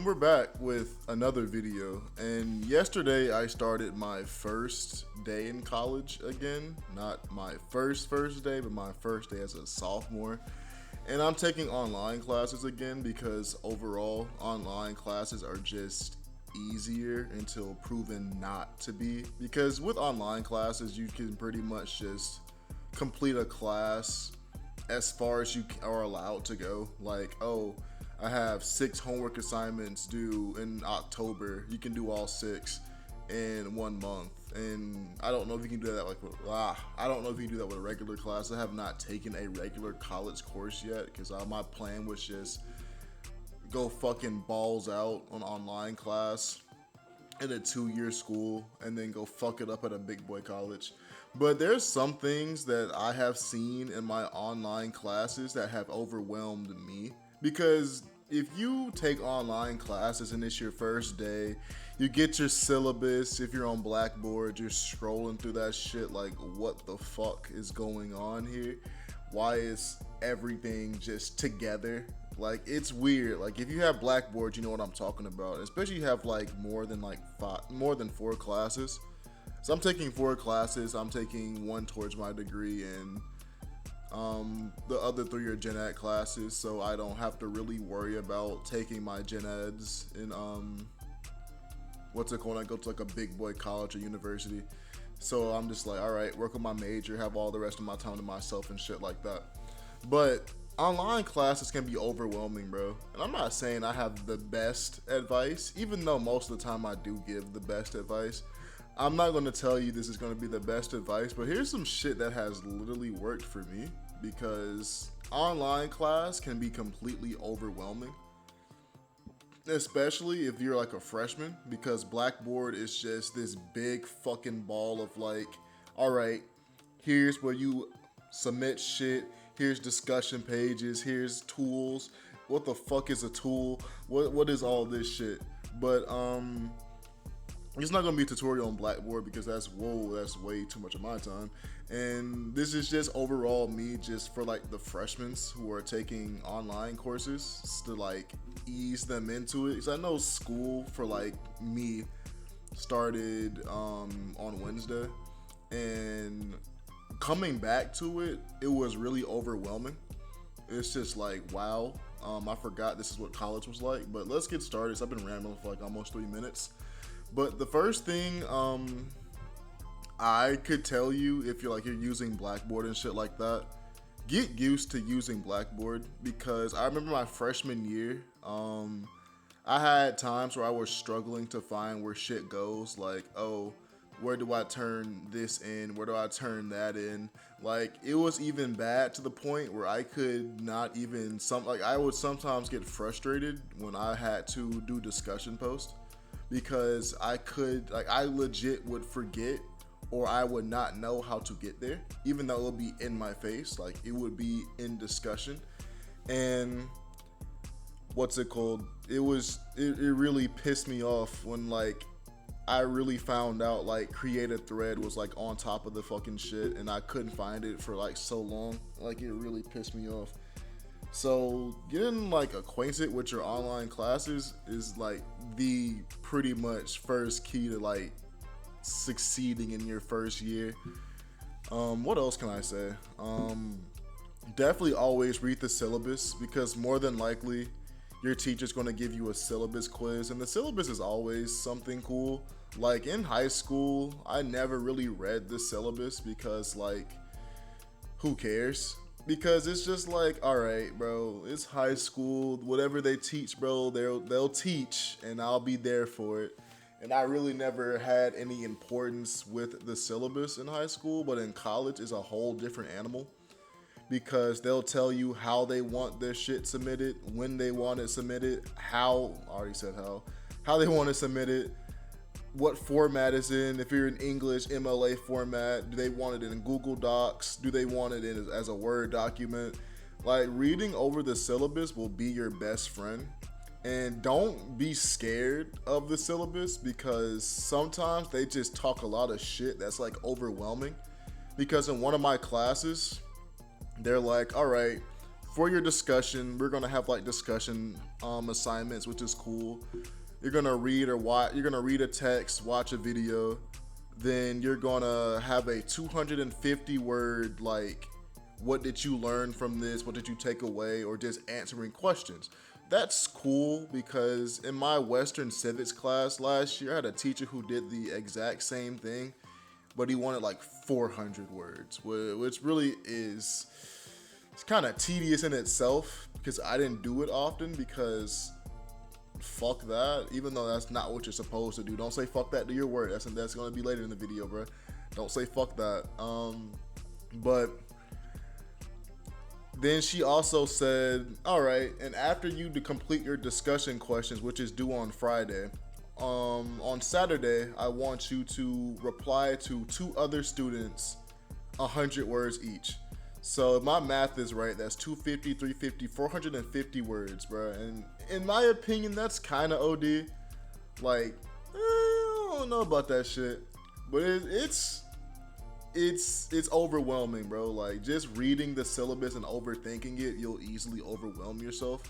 we're back with another video. And yesterday I started my first day in college again. Not my first day, but my first day as a sophomore. And I'm taking online classes again because overall online classes are just easier until proven not to be. Because with online classes, you can pretty much just complete a class as far as you are allowed to go. Like, oh, I have 6 homework assignments due in October. You can do all 6 in 1 month. And I don't know if you can do that I don't know if you can do that with a regular class. I have not taken a regular college course yet because my plan was just go fucking balls out on online class in a 2-year school and then go fuck it up at a big boy college. But there's some things that I have seen in my online classes that have overwhelmed me. Because if you take online classes and it's your first day, you get your syllabus. If you're on Blackboard, you're scrolling through that shit like, what the fuck is going on here? Why is everything just together? Like, it's weird. Like, if you have Blackboard, you know what I'm talking about. Especially if you have like more than 4 classes. So I'm taking 4 classes. I'm taking 1 towards my degree, and the other 3 are gen ed classes, so I don't have to really worry about taking my gen eds in I go to like a big boy college or university. So I'm just like, all right, work on my major, have all the rest of my time to myself and shit like that. But online classes can be overwhelming, bro. And I'm not saying I have the best advice, even though most of the time I do give the best advice. I'm not going to tell you this is going to be the best advice, but here's some shit that has literally worked for me, because online class can be completely overwhelming, especially if you're like a freshman, because Blackboard is just this big fucking ball of like, all right, here's where you submit shit, here's discussion pages, here's tools. What the fuck is a tool? What is all this shit? But it's not gonna be a tutorial on Blackboard because that's way too much of my time. And this is just overall me, just for like the freshmen who are taking online courses, to like ease them into it. Because I know school for like me started on Wednesday, and coming back to it, it was really overwhelming. It's just like, wow, I forgot this is what college was like. But let's get started. So I've been rambling for like almost 3 minutes. But the first thing I could tell you, if you're using Blackboard and shit like that, get used to using Blackboard. Because I remember my freshman year, I had times where I was struggling to find where shit goes. Like, oh, where do I turn this in? Where do I turn that in? Like, it was even bad to the point where I could not even, I would sometimes get frustrated when I had to do discussion posts. Because I legit would forget, or I would not know how to get there, even though it would be in my face. Like, it would be in discussion. And it really pissed me off when like I really found out like create a thread was like on top of the fucking shit, and I couldn't find it for like so long. Like, it really pissed me off. So getting like acquainted with your online classes is like the pretty much first key to like succeeding in your first year. What else can I say? Definitely always read the syllabus, because more than likely your teacher's going to give you a syllabus quiz, and the syllabus is always something cool. Like in high school, I never really read the syllabus because like, who cares? Because it's just like, all right, bro, it's high school. Whatever they teach, bro, they'll teach, and I'll be there for it. And I really never had any importance with the syllabus in high school, but in college is a whole different animal, because they'll tell you how they want their shit submitted, when they want it submitted, how they want it submitted, what format is in. If you're in English, MLA format, do they want it in Google Docs? Do they want it in as a Word document? Like, reading over the syllabus will be your best friend. And don't be scared of the syllabus, because sometimes they just talk a lot of shit that's like overwhelming. Because in one of my classes, they're like, all right, for your discussion, we're gonna have like discussion assignments, which is cool. You're gonna read or watch. You're gonna read a text, watch a video, then you're gonna have a 250 word like, what did you learn from this? What did you take away? Or just answering questions. That's cool because in my Western Civics class last year, I had a teacher who did the exact same thing, but he wanted like 400 words, which really is, it's kind of tedious in itself because I didn't do it often because fuck that. Even though that's not what you're supposed to do. Don't say fuck that to your word. That's gonna be later in the video, bro. Don't say fuck that. But then she also said, all right, and after you to complete your discussion questions, which is due on Friday, on Saturday, I want you to reply to 2 other students 100 words each. So if my math is right, that's 250, 350, 450 words, bro. And in my opinion, that's kind of OD. Like, I don't know about that shit, but it's overwhelming, bro. Like, just reading the syllabus and overthinking it, you'll easily overwhelm yourself.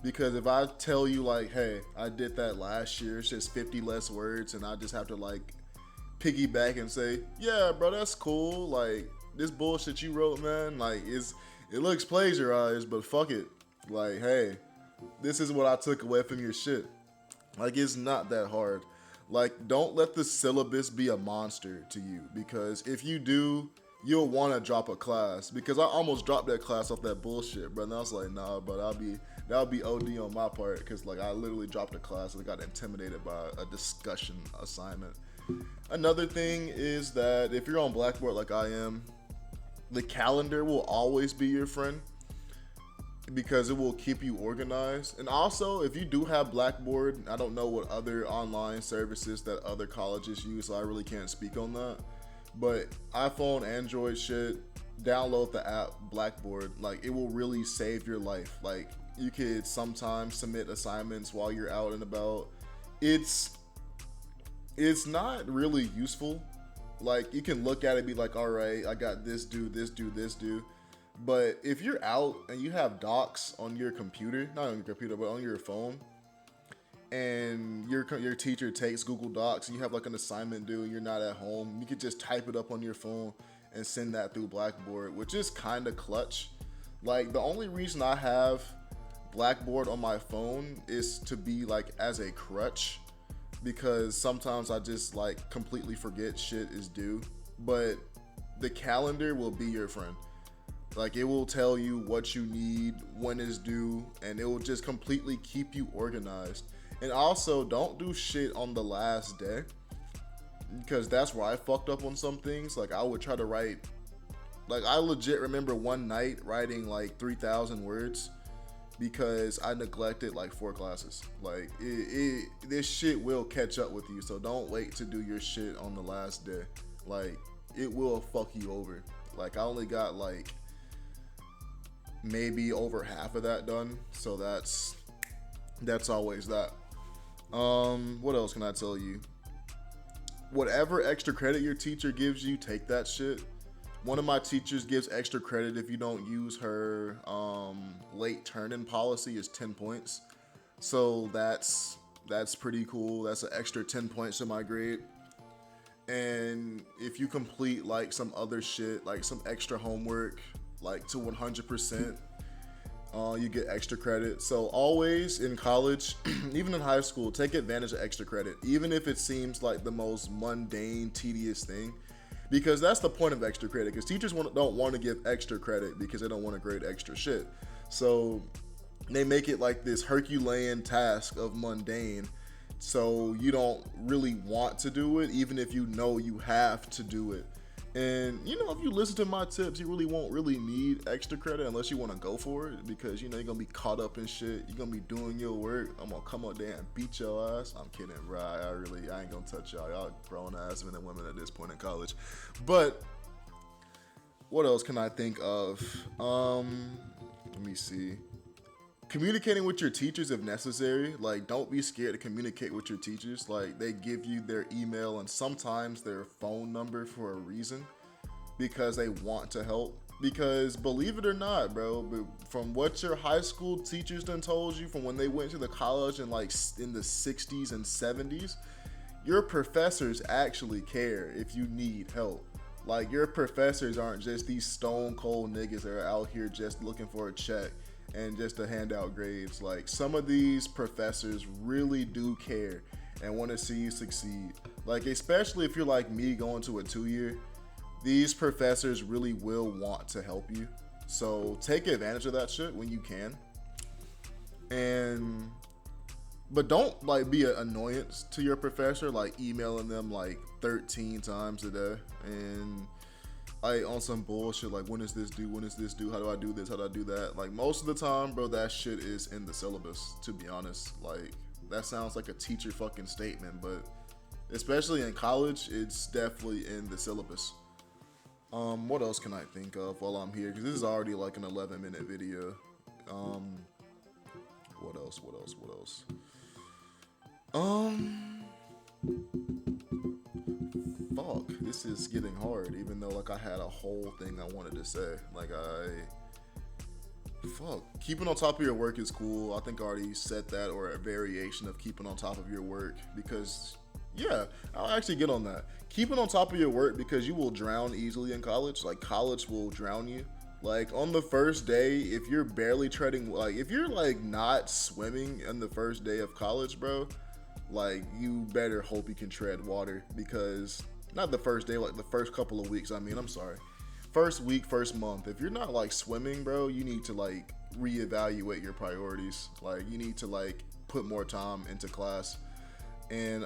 Because if I tell you like, hey, I did that last year, it's just 50 less words, and I just have to like piggyback and say, yeah, bro, that's cool. Like, this bullshit you wrote, man, like, it looks plagiarized, but fuck it. Like, hey, this is what I took away from your shit. Like, it's not that hard. Like, don't let the syllabus be a monster to you, because if you do, you'll want to drop a class. Because I almost dropped that class off that bullshit, bro. And I was like, nah, but that'll be OD on my part, because like I literally dropped a class and I got intimidated by a discussion assignment. Another thing is that if you're on Blackboard like I am, the calendar will always be your friend because it will keep you organized. And also, if you do have Blackboard, I don't know what other online services that other colleges use, so I really can't speak on that. But iPhone, Android shit, download the app Blackboard. Like, it will really save your life. Like, you could sometimes submit assignments while you're out and about. It's not really useful. Like, you can look at it and be like, all right, I got this due, this due, this due. But if you're out and you have docs on your computer, not on your computer, but on your phone, and your teacher takes Google Docs and you have like an assignment due and you're not at home, you could just type it up on your phone and send that through Blackboard, which is kind of clutch. Like, the only reason I have Blackboard on my phone is to be like as a crutch, because sometimes I just like completely forget shit is due. But the calendar will be your friend. Like, it will tell you what you need, when it's due, and it will just completely keep you organized. And also, don't do shit on the last day, because that's where I fucked up on some things. Like, I would try to write, like, I legit remember one night writing like 3,000 words because I neglected like 4 classes. Like, this shit will catch up with you, so don't wait to do your shit on the last day. Like, it will fuck you over. Like, I only got like maybe over half of that done, so that's always that. What else can I tell you? Whatever extra credit your teacher gives you, take that shit. One of my teachers gives extra credit if you don't use her late turn-in policy, is 10 points. So that's pretty cool. That's an extra 10 points in my grade. And if you complete like some other shit, like some extra homework, like to 100%, you get extra credit. So always in college, even in high school, take advantage of extra credit, even if it seems like the most mundane, tedious thing, because that's the point of extra credit. Because teachers don't want to give extra credit because they don't want to grade extra shit. So they make it like this Herculean task of mundane, so you don't really want to do it, even if you know you have to do it. And, you know, if you listen to my tips, you really won't really need extra credit unless you want to go for it, because, you know, you're going to be caught up in shit. You're going to be doing your work. I'm going to come up there and beat your ass. I'm kidding, bro. I ain't going to touch y'all. Y'all grown ass men and women at this point in college. But what else can I think of? Let me see. Communicating with your teachers if necessary. Like, don't be scared to communicate with your teachers. Like, they give you their email and sometimes their phone number for a reason, because they want to help. Because believe it or not, bro, from what your high school teachers done told you from when they went to the college in like in the 60s and 70s, your professors actually care if you need help. Like, your professors aren't just these stone cold niggas that are out here just looking for a check and just to hand out grades. Like, some of these professors really do care and want to see you succeed. Like, especially if you're like me going to a 2-year, these professors really will want to help you. So take advantage of that shit when you can. But don't like be an annoyance to your professor, like emailing them like 13 times a day and like on some bullshit like, when is this due? When is this due? How do I do this? How do I do that? Like, most of the time, bro, that shit is in the syllabus, to be honest. Like, that sounds like a teacher fucking statement, but especially in college, it's definitely in the syllabus. What else can I think of while I'm here? Because this is already like an 11-minute video. What else? Fuck, this is getting hard, even though like I had a whole thing I wanted to say. Keeping on top of your work is cool. I think I already said that, or a variation of keeping on top of your work, because yeah, I'll actually get on that. Keeping on top of your work, because you will drown easily in college. Like, college will drown you. Like, on the first day, if you're barely treading, like, if you're like not swimming in the first day of college, bro, like, you better hope you can tread water, because not the first day, like the first couple of weeks. First week, first month. If you're not like swimming, bro, you need to like reevaluate your priorities. Like, you need to like put more time into class. And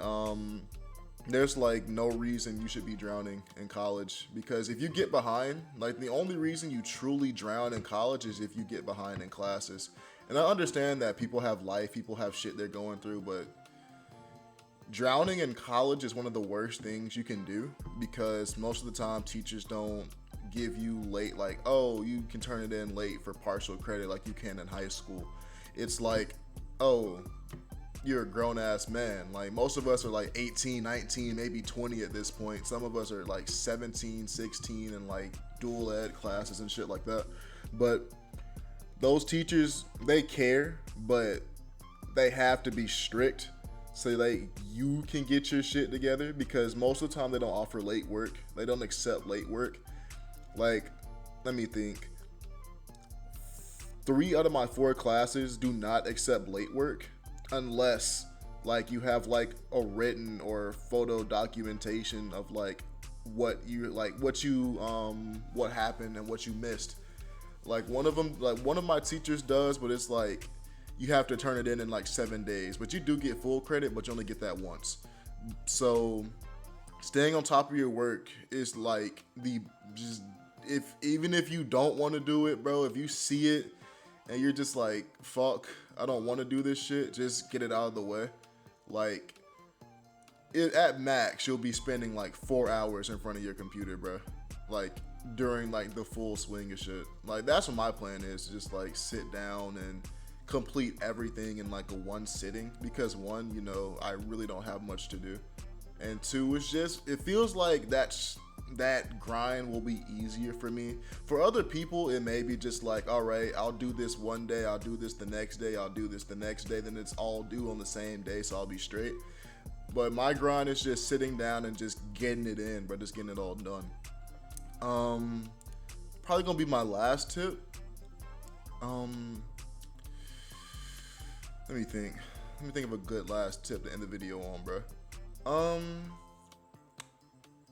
there's like no reason you should be drowning in college, because if you get behind, like, the only reason you truly drown in college is if you get behind in classes. And I understand that people have life, people have shit they're going through, but drowning in college is one of the worst things you can do, because most of the time teachers don't give you late, like, oh, you can turn it in late for partial credit like you can in high school. It's like, oh, you're a grown-ass man. Like, most of us are like 18, 19, maybe 20 at this point. Some of us are like 17, 16 and like dual ed classes and shit like that. But those teachers, they care, but they have to be strict so like you can get your shit together, because most of the time they don't offer late work. They don't accept late work. Like, let me think. 3 out of my 4 classes do not accept late work, unless like you have like a written or photo documentation of like what happened and what you missed. Like, one of my teachers does, but it's like you have to turn it in like 7 days, but you do get full credit, but you only get that once. So staying on top of your work is like even if you don't want to do it, bro, if you see it and you're just like, fuck, I don't want to do this shit, just get it out of the way. Like, at max, you'll be spending like 4 hours in front of your computer, bro. Like, during like the full swing of shit. Like, that's what my plan is, to just like sit down and complete everything in like a one sitting, because 1, you know, I really don't have much to do, and 2, it's just, it feels like that grind will be easier for me. For other people, it may be just like, all right, I'll do this one day, I'll do this the next day, I'll do this the next day, then it's all due on the same day, so I'll be straight. But my grind is just sitting down and just getting it in, but just getting it all done. Probably gonna be my last tip. Let me think of a good last tip to end the video on, bro.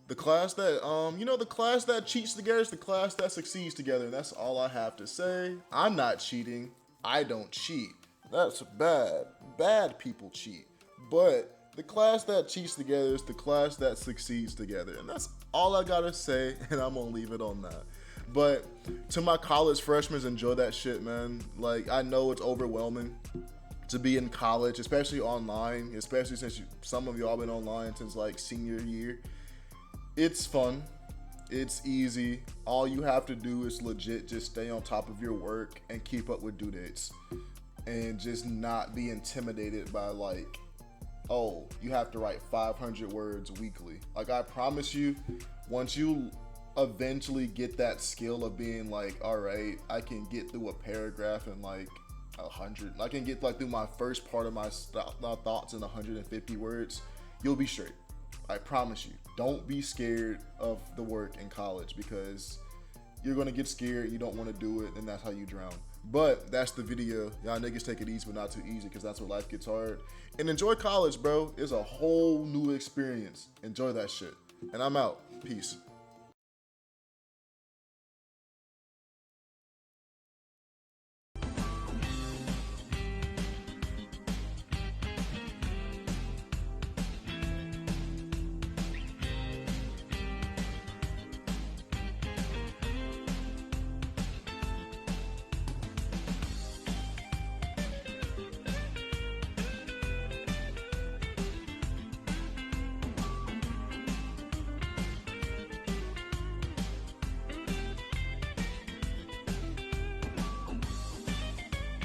The class that, the class that cheats together is the class that succeeds together. And that's all I have to say. I'm not cheating. I don't cheat. That's bad. Bad people cheat. But the class that cheats together is the class that succeeds together. And that's all I gotta say. And I'm gonna leave it on that. But to my college freshmen, enjoy that shit, man. Like, I know it's overwhelming to be in college, especially online, especially since some of y'all been online since like senior year. It's fun, it's easy. All you have to do is legit just stay on top of your work and keep up with due dates, and just not be intimidated by like, oh, you have to write 500 words weekly. Like, I promise you, once you eventually get that skill of being like, all right, I can get through a paragraph in like 100. I can get like through my first part of my thoughts in 150 words. You'll be straight. I promise you. Don't be scared of the work in college, because you're gonna get scared. You don't want to do it, and that's how you drown. But that's the video. Y'all niggas take it easy, but not too easy, because that's where life gets hard. And enjoy college, bro. It's a whole new experience. Enjoy that shit. And I'm out. Peace.